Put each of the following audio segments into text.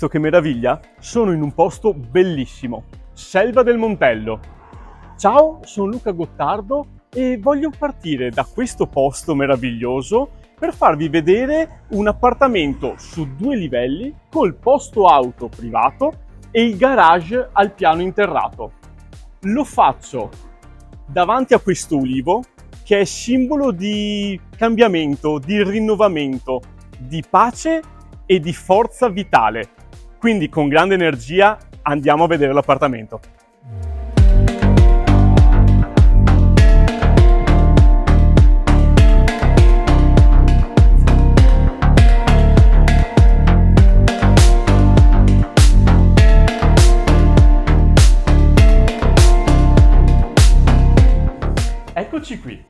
visto che meraviglia? Sono in un posto bellissimo, Selva del Montello. Ciao, sono Luca Gottardo e voglio partire da questo posto meraviglioso per farvi vedere un appartamento su 2 livelli col posto auto privato e il garage al piano interrato. Lo faccio davanti a questo ulivo che è simbolo di cambiamento, di rinnovamento, di pace e di forza vitale. Quindi con grande energia andiamo a vedere l'appartamento. Eccoci qui.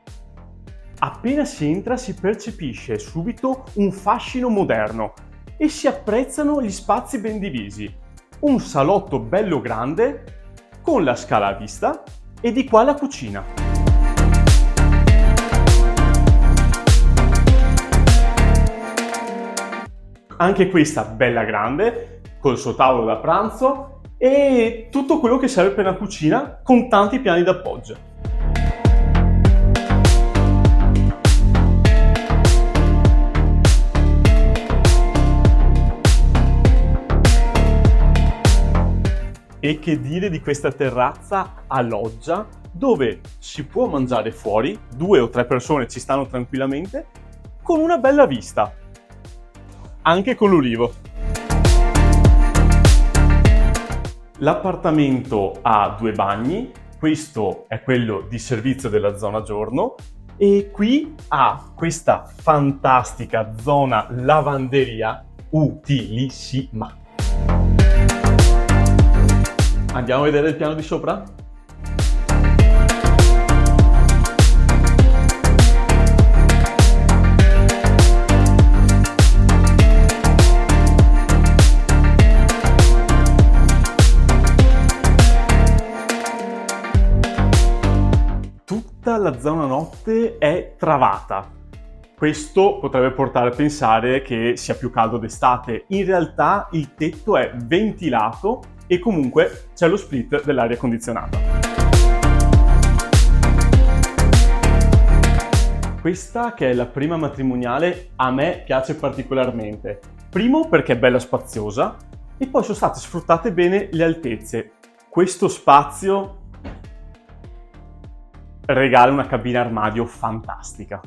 Appena si entra si percepisce subito un fascino moderno e si apprezzano gli spazi ben divisi. Un salotto bello grande con la scala a vista e di qua la cucina. Anche questa bella grande col suo tavolo da pranzo e tutto quello che serve per una cucina con tanti piani d'appoggio. E che dire di questa terrazza a loggia dove si può mangiare fuori, 2 o 3 persone ci stanno tranquillamente, con una bella vista, anche con l'ulivo. L'appartamento ha 2 bagni, questo è quello di servizio della zona giorno e qui ha questa fantastica zona lavanderia utilissima. Andiamo a vedere il piano di sopra? Tutta la zona notte è travata. Questo potrebbe portare a pensare che sia più caldo d'estate. In realtà il tetto è ventilato e comunque c'è lo split dell'aria condizionata. Questa, che è la prima matrimoniale, a me piace particolarmente. Primo perché è bella spaziosa e poi sono state sfruttate bene le altezze. Questo spazio regala una cabina armadio fantastica.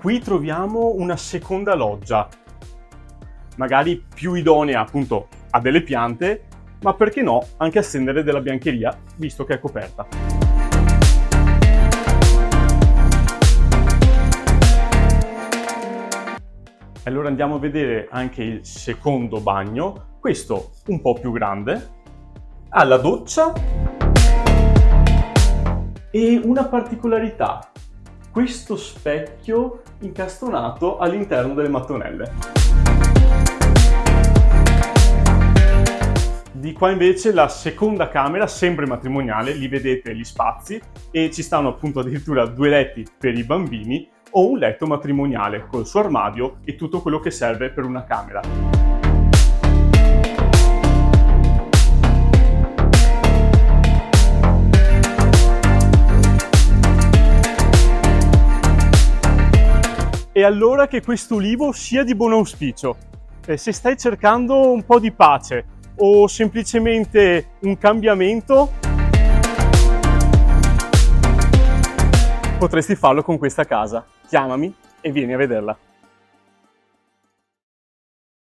Qui troviamo una seconda loggia, magari più idonea appunto a delle piante, ma perché no anche a stendere della biancheria, visto che è coperta. Allora andiamo a vedere anche il secondo bagno, questo un po' più grande, ha la doccia e una particolarità. Questo specchio incastonato all'interno delle mattonelle. Di qua invece la seconda camera, sempre matrimoniale, lì vedete gli spazi e ci stanno appunto addirittura 2 letti per i bambini o un letto matrimoniale col suo armadio e tutto quello che serve per una camera. E allora che questo ulivo sia di buon auspicio. Se stai cercando un po' di pace o semplicemente un cambiamento, potresti farlo con questa casa. Chiamami e vieni a vederla.